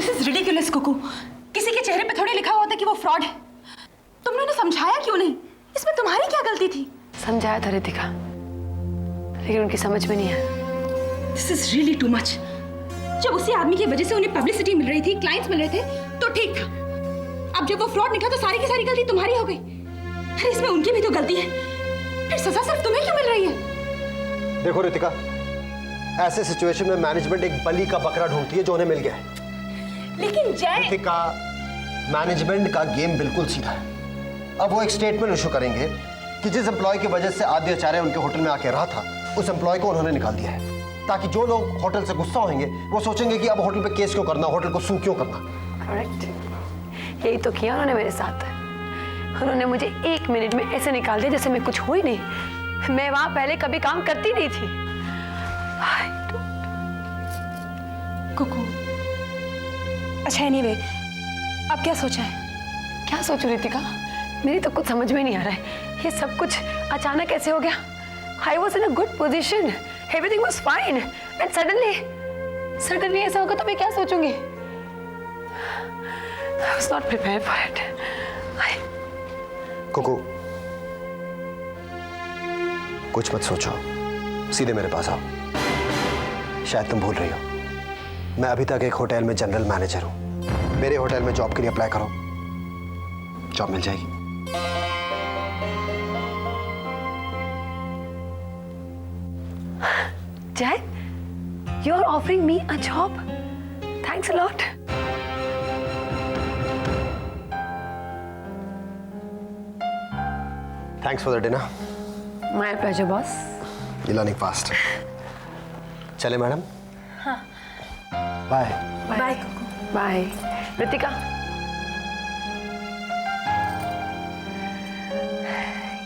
This is ridiculous Kuku. किसी के चेहरे पे थोड़ी लिखा हुआ था कि वो फ्रॉड है। तुमने उन्हें समझाया क्यों नहीं? इसमें तुम्हारी क्या गलती थी? समझाया था रितिका, लेकिन उनकी समझ में नहीं आया। This is really too much. जब उसी आदमी की वजह से उन्हें पब्लिसिटी मिल रही थी, क्लाइंट्स मिल रहे थे, तो ठीक था। अब जब वो फ्रॉड निकला तो सारी की सारी गलती तुम्हारी हो गई। अरे इसमें उनकी भी तो गलती है, फिर सजा सिर्फ तुम्हें क्यों मिल रही है? देखो रितिका, ऐसे सिचुएशन में मैनेजमेंट एक बली का बकरा ढूंढती है जो उन्हें मिल गया है। लेकिन जय, रितिका, मैनेजमेंट का गेम बिल्कुल सीधा है। अब वो एक स्टेटमेंट इशू करेंगे कि जिस एम्प्लॉय की वजह से आद्य आचार्य उनके होटल में आके रहा था, उस एम्प्लॉय को उन्होंने निकाल दिया है, ताकि जो लोग होटल से गुस्सा होंगे वो सोचेंगे कि अब होटल पे केस क्यों करना, होटल को सू क्यों करना। करेक्ट, यही तो किया उन्होंने मेरे साथ। उन्होंने मुझे 1 मिनट में ऐसे निकाल दिया जैसे मैं कुछ हो ही नहीं। मैं वहां पहले कभी काम करती नहीं थी। कुकू, अच्छा एनीवे, अब क्या सोचा है? क्या सोचूं रितिका, मेरी तो कुछ समझ में नहीं आ रहा है। ये सब कुछ अचानक कैसे हो गया? I was in a good position, everything was fine, and suddenly ऐसा होगा तो मैं क्या सोचूंगी? I was not prepared for it. Kuku, कुछ मत सोचो, सीधे मेरे पास आओ। शायद तुम भूल रही हो, मैं अभी तक एक होटल में जनरल मैनेजर हूं। मेरे होटल में जॉब के लिए अप्लाई करो, जॉब मिल जाएगी। Jay, you are offering me a job. Thanks a lot. Thanks for the dinner. My pleasure, boss. You're learning fast. चले मैडम? हाँ। Bye. Bye Kuku. Bye Ritika.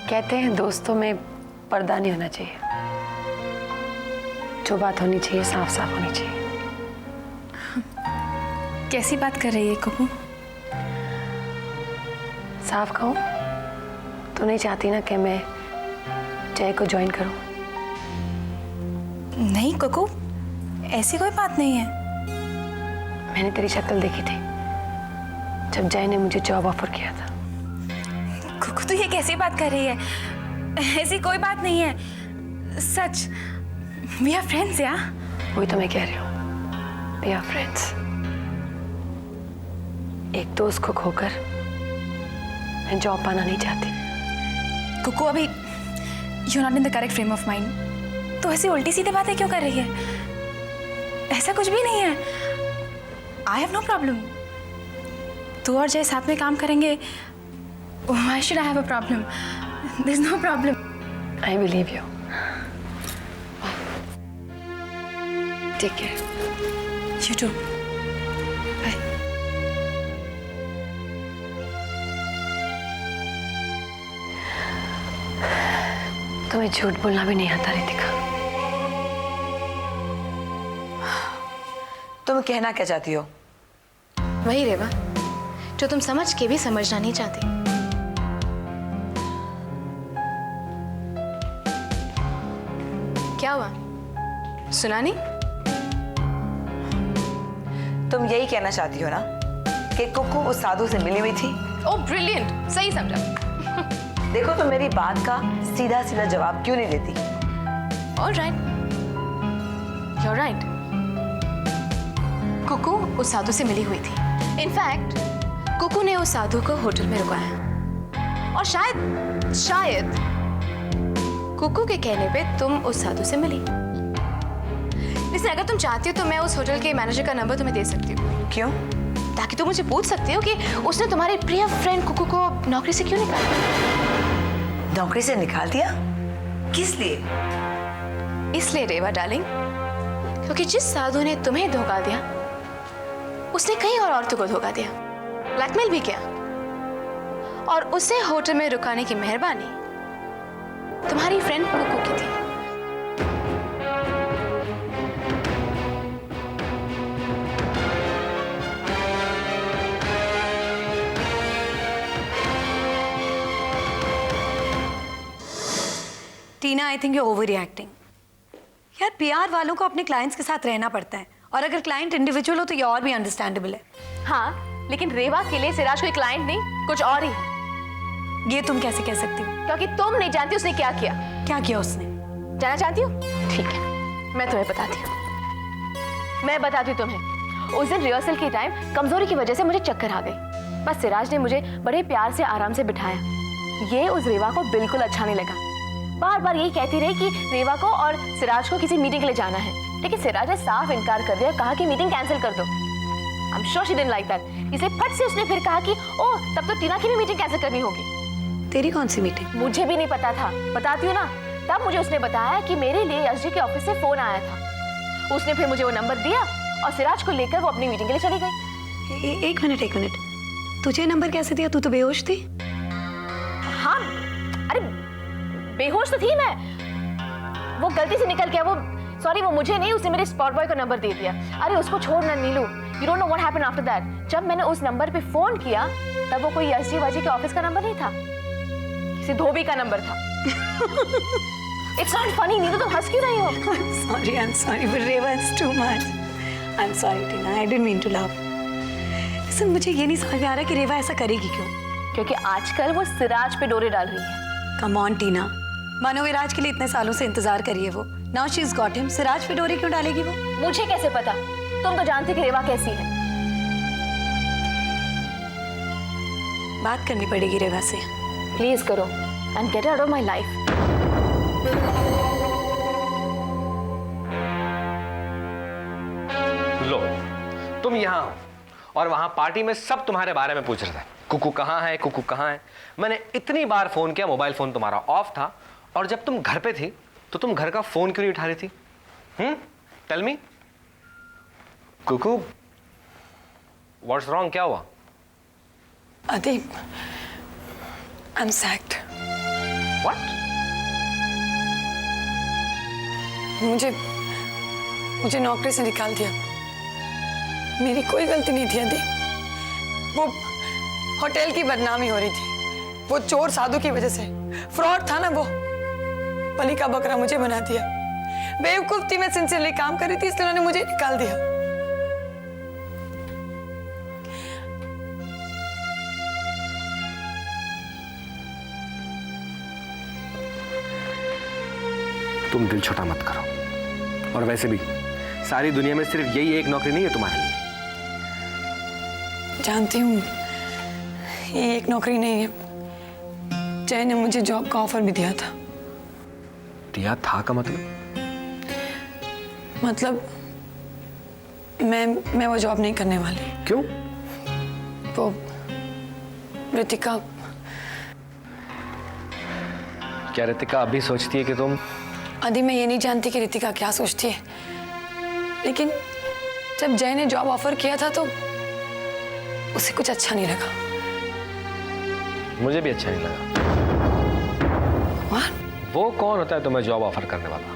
कहते हैं दोस्तों में पर्दा नहीं होना चाहिए, जो बात होनी चाहिए साफ साफ होनी चाहिए। कैसी बात कर रही है कुकू? साफ कहूं तो नहीं चाहती ना कि मैं जय को ज्वाइन करूं? नहीं कुकू, ऐसी कोई बात नहीं है। मैंने तेरी शक्ल देखी थी जब जय ने मुझे जॉब ऑफर किया था। कुकू तो ये कैसी बात कर रही है? ऐसी कोई बात नहीं है, सच। We are friends, यार। वही तो मैं कह रही हूँ, We are friends। एक दोस्त को खोकर मैं जॉब पाना नहीं चाहती। कुकू, अभी you're not in the correct frame of mind। तो ऐसी उल्टी सीधी बातें क्यों कर रही है? ऐसा कुछ भी नहीं है। I have no problem। तू और जय साथ में काम करेंगे। Why should I have a problem? There's no problem। I believe you। Take care। You too। Bye। तुम्हें झूठ बोलना भी नहीं आता रितिका। तुम कहना क्या चाहती हो? वही रेवा जो तुम समझ के भी समझना नहीं चाहती। क्या हुआ, सुना नहीं? तुम यही कहना चाहती हो ना कि कुकू उस साधु से मिली हुई थी? ओह ब्रिलियंट, सही समझा। देखो तुम मेरी बात का सीधा सीधा जवाब क्यों नहीं देती? Alright, you're right। कुकू उस साधु से मिली हुई थी। इनफैक्ट कुकू ने उस साधु को होटल में रुकाया और शायद कुकू के कहने पे तुम उस साधु से मिली। इसलिए अगर तुम चाहती हो तो मैं उस होटल के मैनेजर का नंबर तुम्हें दे सकती हूँ। क्यों? ताकि तुम मुझे पूछ सकती हो कि उसने तुम्हारे प्रिय फ्रेंड कुकू को नौकरी से क्यों निकाला। नौकरी से निकाल दिया? किस लिए? इसलिए रेवा डार्लिंग, क्योंकि जिस साधु ने तुम्हें धोखा दिया उसने कई और औरतों को धोखा दिया, ब्लैकमेल भी किया, और उसे होटल में रुकाने की मेहरबानी तुम्हारी फ्रेंड कुकू की थी। Tina, I think you overreacting. यार पीआर वालों को अपने क्लाइंट्स के साथ रहना पड़ता है और अगर क्लाइंट इंडिविजुअल हो तो ये और भी अंडरस्टैंडेबल है। हाँ, लेकिन रेवा के लिए सिराज कोई क्लाइंट नहीं, कुछ और ही है। ये तुम कैसे कह सकती हो? क्योंकि तुम नहीं जानती उसने क्या किया। क्या किया उसने? जानना चाहती हो? ठीक है, मैं तुम्हें बताती हूँ। मैं बताती हूँ तुम्हें। उस दिन रिहर्सल के टाइम कमजोरी की वजह से मुझे चक्कर आ गई। बस सिराज ने मुझे बड़े प्यार से आराम से बिठाया। ये उस रेवा को बिल्कुल अच्छा नहीं लगा। बार बार यही कहती रही कि रेवा को और सिराज को किसी मीटिंग के लिए जाना है, लेकिन सिराज ने साफ इनकार कर दिया, कहा कि मीटिंग कैंसिल कर दो। I am sure she didn't like that. इसे फट से उसने फिर कहा कि ओह, तब तो टीना की भी मीटिंग कैंसिल करनी होगी। तेरी कौन सी मीटिंग? मुझे भी नहीं पता था, बताती हूँ ना। तब मुझे उसने बताया कि मेरे लिए यश जी के ऑफिस से फोन आया था। उसने फिर मुझे वो नंबर दिया और सिराज को लेकर वो अपनी मीटिंग के लिए चली गई। एक मिनट, तुझे नंबर कैसे दिया? तू तो बेहोश थी। हाँ, अरे बेहोश तो थी मैं, वो गलती से निकल गया। वो सॉरी, वो मुझे नहीं, उसने मेरे स्पॉट बॉय को नंबर दे दिया। अरे उसको छोड़ ना Neelu, you don't know what happened after that. जब मैंने उस नंबर पे फोन किया तब वो कोई यश जी वाजी के ऑफिस का नंबर नहीं था, किसी धोबी का नंबर था। इट्स नॉट फनी नीलू, तुम हंस क्यों रही हो? I'm sorry, but Reva, it's too much. I'm sorry, Tina. I didn't mean to laugh. Listen, मुझे ये नहीं समझ में आ रहा कि रेवा ऐसा करेगी क्यों? क्योंकि आजकल वो सिराज पे डोरे डाल रही है। Come on, टीना। मानो विराज के लिए इतने सालों से इंतजार करी है वो। Now she's got him. Siraj पे डोरे क्यों डालेगी वो? मुझे कैसे पता? तुम तो जानती कि रेवा कैसी है। बात करनी पड़ेगी रेवा से। प्लीज करो and get out of my life. लो, तुम यहाँ हो और वहां पार्टी में सब तुम्हारे बारे में पूछ रहे थे, कुकू कहाँ है, कुकू कहाँ है। मैंने इतनी बार फोन किया, मोबाइल फोन तुम्हारा ऑफ था, और जब तुम घर पे थी तो तुम घर का फोन क्यों नहीं उठा रही थी? Tell me Kuku, what's wrong, क्या हुआ? Adib, I'm sacked. What? मुझे नौकरी से निकाल दिया। मेरी कोई गलती नहीं थी अदीब। वो होटल की बदनामी हो रही थी, वो चोर साधु की वजह से। फ्रॉड था ना वो, बलि का बकरा मुझे बना दिया। बेवकूफ थी मैं, सिंसियरली काम कर रही थी, इसलिए उन्होंने मुझे निकाल दिया। तुम दिल छोटा मत करो, और वैसे भी सारी दुनिया में सिर्फ यही एक नौकरी नहीं है तुम्हारे लिए। जानती हूँ ये एक नौकरी नहीं है। जय ने मुझे जॉब का ऑफर भी दिया था। दिया था का मतलब मैं वो जॉब नहीं करने वाली। क्यों? वो रितिका। क्या रितिका अभी सोचती है कि तुम? आदि मैं ये नहीं जानती कि रितिका क्या सोचती है, लेकिन जब जय ने जॉब ऑफर किया था तो उसे कुछ अच्छा नहीं लगा। मुझे भी अच्छा नहीं लगा। What? वो कौन होता है तुम्हें जॉब ऑफर करने वाला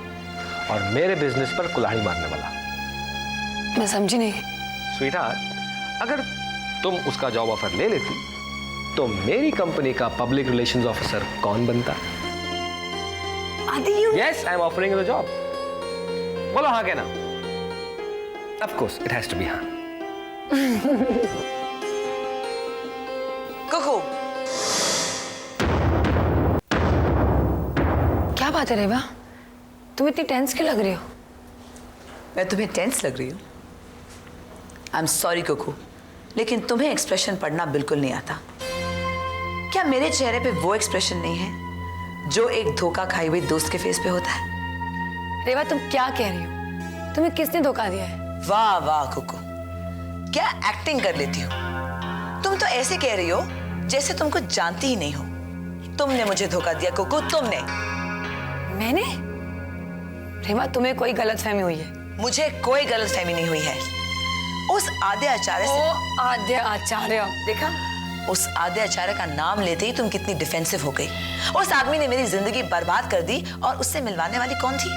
और मेरे बिजनेस पर कुल्हाड़ी मारने वाला? मैं समझी नहीं। स्वीटहार्ट, अगर तुम उसका जॉब ऑफर ले लेती तो मेरी कंपनी का पब्लिक रिलेशंस ऑफिसर कौन बनता? आदि you. Yes, I'm offering you the job. बोलो हाँ क्या ना? Of course, it has to be हाँ। कुकू, क्या बात है रेवा, तुम इतनी टेंस क्यों लग रही हो? मैं तुम्हें टेंस लग रही हूँ? आई एम सॉरी कुकू, लेकिन तुम्हें एक्सप्रेशन पढ़ना बिल्कुल नहीं आता। क्या मेरे चेहरे पे वो एक्सप्रेशन नहीं है जो एक धोखा खाई हुई दोस्त के फेस पे होता है? रेवा तुम क्या कह रही हो? तुम्हें किसने धोखा दिया है? वाह वाह कुकू, क्या एक्टिंग कर लेती हो। तुम तो ऐसे कह रही हो जैसे तुम कुछ जानती ही नहीं हो। तुमने मुझे धोखा दिया कुकू, तुमने। मैंने? रेवा तुम्हें कोई गलतफहमी हुई है। मुझे कोई गलतफहमी नहीं हुई है। उस आद्य आचार्य से। ओ आद्य आचार्य। देखा, उस आद्य आचार्य का नाम लेते ही तुम कितनी डिफेंसिव हो गई। उस आदमी ने मेरी जिंदगी बर्बाद कर दी, और उससे मिलवाने वाली कौन थी?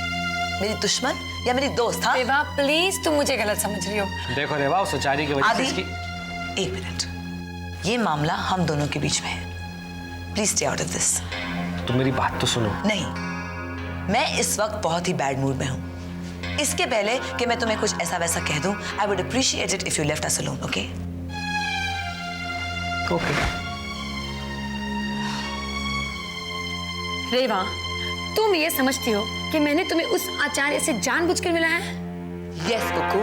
मेरी दुश्मन या मेरी दोस्त? हाँ? रेवा प्लीज, तुम मुझे गलत समझ रही हो। देखो रेवा, उस आचार्य की वजह से इसकी... एक मिनट, ये मामला हम दोनों के बीच में है। Please stay out of this. तुम मेरी बात तो सुनो। नहीं, मैं इस वक्त बहुत ही बैड मूड में हूँ। इसके पहले कि मैं तुम्हें कुछ ऐसा वैसा कह दूं, I would appreciate it if you left us alone, okay? Okay. Reva, तुम ये समझती हो कि मैंने तुम्हें उस आचार्य से जानबूझकर मिलाया है? यस कुकू,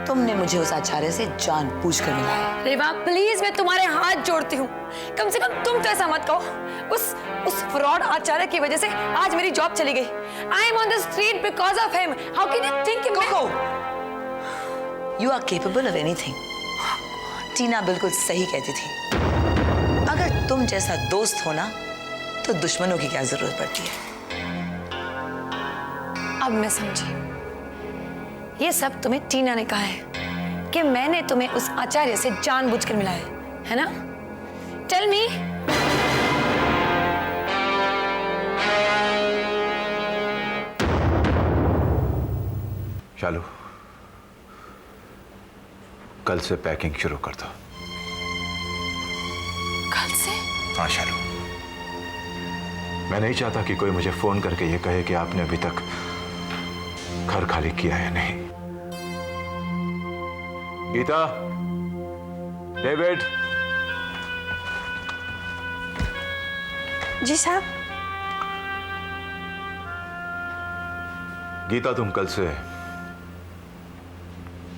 तुमने मुझे उस आचार्य से जानबूझकर मिलाया। रेवा प्लीज, मैं तुम्हारे हाथ जोड़ती हूँ, कम से कम तुम तो ऐसा मत कहो। उस फ्रॉड आचार्य की वजह से आज मेरी जॉब चली गई। I am on the street because of him. How can you think? Kuku, you are capable of anything. Tina बिल्कुल सही कहती थी, अगर तुम जैसा दोस्त हो ना तो दुश्मनों की क्या जरूरत पड़ती है। अब मैं समझी, ये सब तुम्हें टीना ने कहा है कि मैंने तुम्हें उस आचार्य से जानबूझकर मिलाया है ना? Tell me. शालू, कल से पैकिंग शुरू कर दो। कल से? हाँ शालू, मैं नहीं चाहता कि कोई मुझे फोन करके ये कहे कि आपने अभी तक घर खाली किया है नहीं। गीता, डेविड। जी साहब। गीता, तुम कल से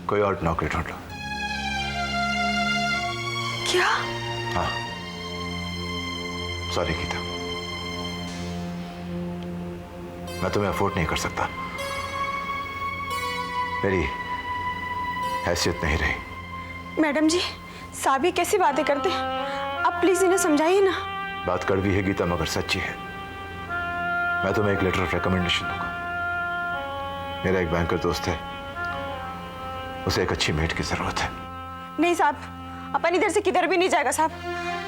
कोई और नौकरी ढूंढ लो। क्या? हाँ, सॉरी गीता, मैं तुम्हें अफोर्ड नहीं कर सकता। मेरी हैसियत नहीं रही। मैडम जी, साहब ये कैसी बातें करते हैं? आप प्लीज इन्हें समझाइए ना। बात कड़वी है गीता, मगर सच्ची है। मैं तुम्हें एक लेटर ऑफ रिकमेंडेशन दूंगा। मेरा एक बैंकर दोस्त है, उसे एक अच्छी मेट की जरूरत है। नहीं साहब, अपन इधर से किधर भी नहीं जाएगा साहब।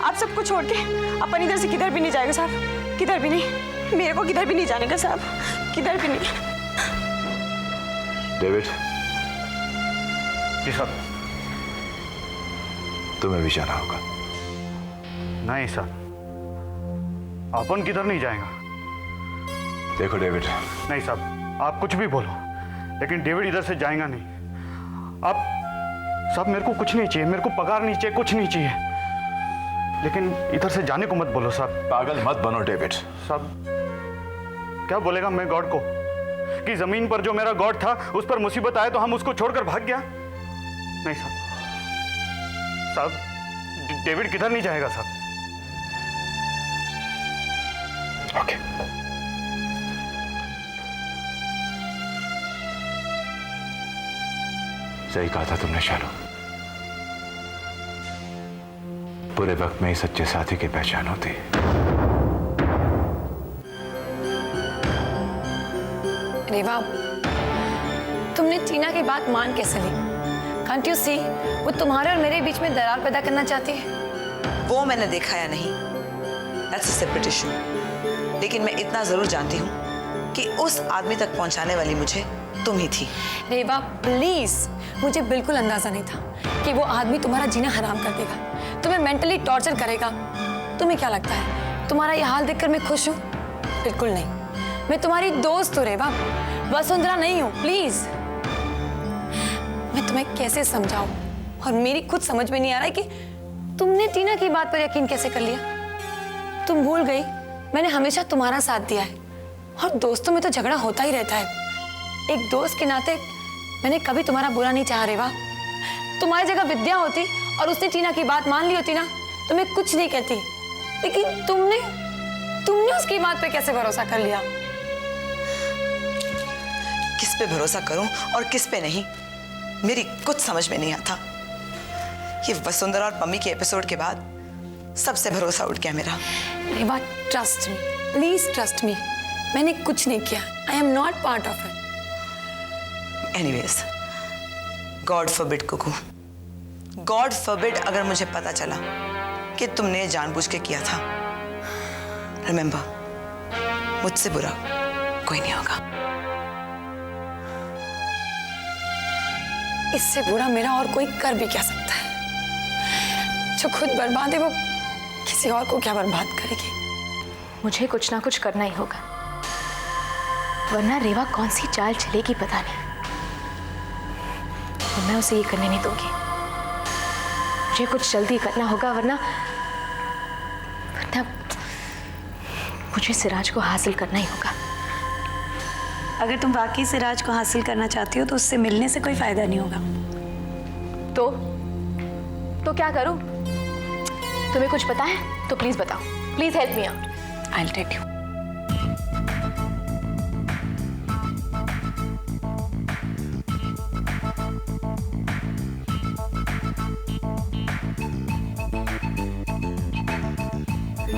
आप सबको छोड़ के अपन इधर से किधर भी नहीं जाएगा साहब, किधर भी नहीं। मेरे को किधर भी नहीं जाने का साहब, किधर भी नहीं। डेविड। जी सर। तुम्हें भी जाना होगा। नहीं सर, अपन किधर नहीं जाएगा। देखो डेविड। नहीं साहब, आप कुछ भी बोलो, लेकिन डेविड इधर से जाएगा नहीं। आप साहब, मेरे को कुछ नहीं चाहिए, मेरे को पगार नहीं चाहिए, कुछ नहीं चाहिए, लेकिन इधर से जाने को मत बोलो साहब। पागल मत बनो डेविड। साहब, क्या बोलेगा मैं गॉड को कि जमीन पर जो मेरा गॉड था उस पर मुसीबत आए तो हम उसको छोड़कर भाग गया? नहीं साहब, साहब डेविड किधर नहीं जाएगा साहब। ओके। सही कहा था तुमने शालू, बुरे वक्त में ही सच्चे साथी की पहचान होती है। रेवा, तुमने टीना की बात मान कैसे ली? कांट यू सी, वो तुम्हारे और मेरे बीच में दरार पैदा करना चाहती है। वो मैंने देखा या नहीं, दैट्स अ सेपरेट इशू। लेकिन मैं इतना जरूर जानती हूँ कि उस आदमी तक पहुंचाने वाली मुझे तुम ही थी। रेवा प्लीज, मुझे बिल्कुल अंदाजा नहीं था कि वो आदमी तुम्हारा जीना हराम कर देगा, तुम्हें मेंटली टॉर्चर करेगा। तुम्हें क्या लगता है तुम्हारा ये हाल देखकर मैं खुश हूँ? बिल्कुल नहीं। मैं तुम्हारी दोस्त हूँ रेवा, वसुंधरा नहीं हूँ। प्लीज, मैं तुम्हें कैसे समझाऊं, और मेरी खुद समझ में नहीं आ रहा है कि तुमने टीना की बात पर यकीन कैसे कर लिया। तुम भूल गई मैंने हमेशा तुम्हारा साथ दिया है, और दोस्तों में तो झगड़ा होता ही रहता है। एक दोस्त के नाते मैंने कभी तुम्हारा बुरा नहीं चाहा रेवा। तुम्हारी जगह विद्या होती और उसने टीना की बात मान ली होती ना, तो मैं कुछ नहीं कहती। लेकिन तुमने उसकी बात पे कैसे भरोसा कर लिया? किस पे भरोसा करूं और किस पे नहीं, मेरी कुछ समझ में नहीं आता। ये वसुंधरा और पम्मी के एपिसोड के बाद सबसे भरोसा उठ गया मेरा। Reva trust me, please trust me, मैंने कुछ नहीं किया। I am not part of it. Anyways, God forbid Kuku, God forbid अगर मुझे पता चला कि तुमने जानबूझ के किया था। रिमेंबर, मुझसे बुरा कोई नहीं होगा। इससे बुरा मेरा और कोई कर भी क्या सकता है? जो खुद बर्बाद है वो किसी और को क्या बर्बाद करेगी? मुझे कुछ ना कुछ करना ही होगा, वरना रेवा कौन सी चाल चलेगी पता नहीं। तो मैं उसे ये करने नहीं दूंगी। मुझे कुछ जल्दी करना होगा, वरना मुझे सिराज को हासिल करना ही होगा। अगर तुम वाकई सिराज को हासिल करना चाहती हो तो उससे मिलने से कोई फायदा नहीं होगा। तो क्या करूं? तुम्हें कुछ पता है तो प्लीज बताओ। Please help me out. I will tell you.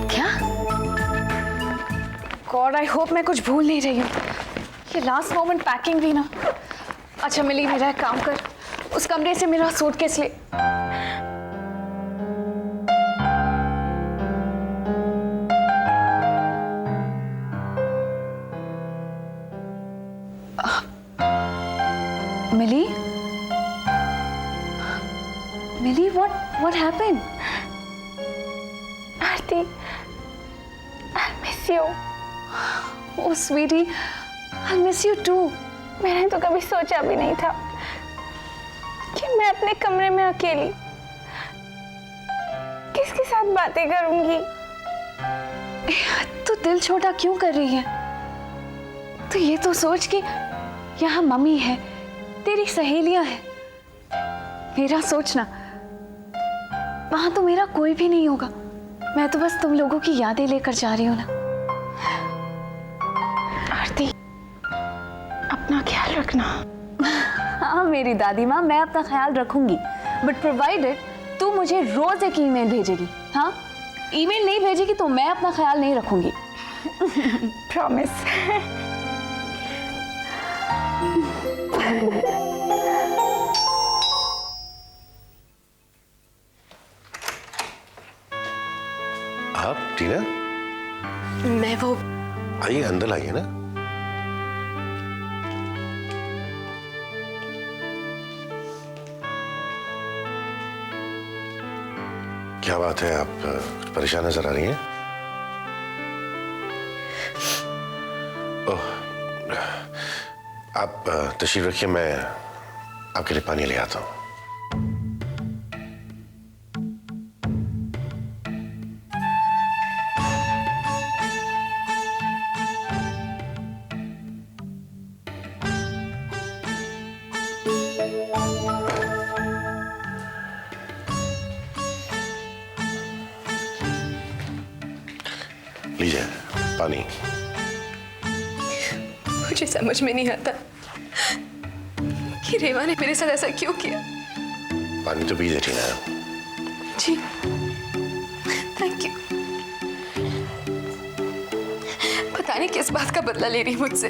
क्या? गॉड, आई होप मैं कुछ भूल नहीं रही हूँ। ये लास्ट मोमेंट पैकिंग भी ना। अच्छा मिली, मेरा एक काम कर, उस कमरे से मेरा सूटकेस ले। मिली? मिली, what happened? Aarti, I miss you. Oh sweetie, I miss you too. मैंने तो कभी सोचा भी नहीं था कि मैं अपने कमरे में अकेली किसके साथ बातें करूंगी। तू दिल छोटा क्यों कर रही है? तो ये तो सोच कि यहाँ मम्मी है, तेरी सहेलियां हैं। मेरा सोचना, वहां तो मेरा कोई भी नहीं होगा। मैं तो बस तुम लोगों की यादें लेकर जा रही हूँ ना। आरती, अपना ख्याल रखना। हाँ मेरी दादी माँ, मैं अपना ख्याल रखूंगी, बट प्रोवाइडेड तू मुझे रोज एक ईमेल भेजेगी। हाँ, ईमेल नहीं भेजेगी तो मैं अपना ख्याल नहीं रखूंगी। प्रॉमिस। आप टीना? मैं वो आइए, अंदर आइए ना। क्या बात है, आप कुछ परेशान नजर आ रही हैं? ओह, आप तशरीफ रखिए, मैं आपके लिए पानी ले आता हूँ। लीजिए पानी। मुझे समझ में नहीं आता कि रेवा ने मेरे साथ ऐसा क्यों किया। पानी तो पी ले टीना। जी, थैंक यू। पता नहीं किस बात का बदला ले रही मुझसे,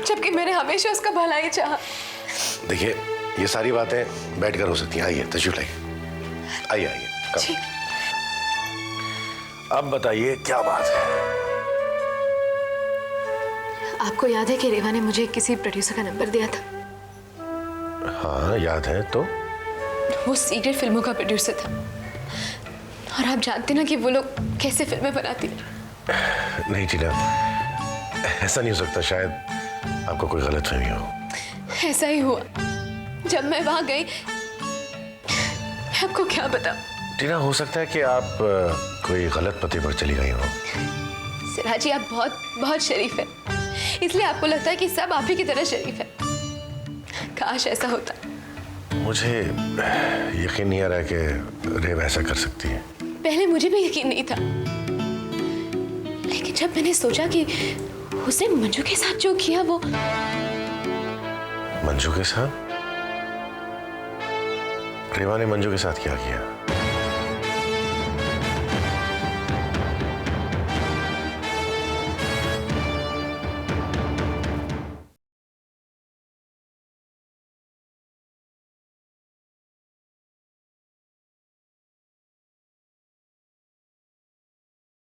जबकि मैंने हमेशा उसका भला ही चाहा। देखिए, ये सारी बातें बैठकर हो सकती हैं। आइए, तशरीफ लाइए। आइए आइए। जी। अब बताइए क्या बात है? आपको याद है कि रेवा ने मुझे किसी प्रोड्यूसर का नंबर दिया था? हाँ याद है। तो वो सीरियल फिल्मों का प्रोड्यूसर था, और आप जानते ना कि वो लोग कैसे फिल्में बनाती हैं। नहीं टीना, ऐसा नहीं हो सकता। शायद आपको कोई गलतफहमी हो। ऐसा ही हुआ। जब मैं वहां गई, मैं आपको क्या बताऊं। टीना, हो सकता है कि आप कोई गलत पते पर चली गई हो। सिराजी, आप बहुत बहुत शरीफ है, इसलिए आपको लगता है कि सब आप ही की तरह शरीफ है। काश ऐसा होता। मुझे यकीन नहीं आ रहा है कि रेव ऐसा कर सकती है। पहले मुझे भी यकीन नहीं था, लेकिन जब मैंने सोचा कि उसने मंजू के साथ जो किया, वो मंजू के साथ? रेवा ने मंजू के साथ क्या किया?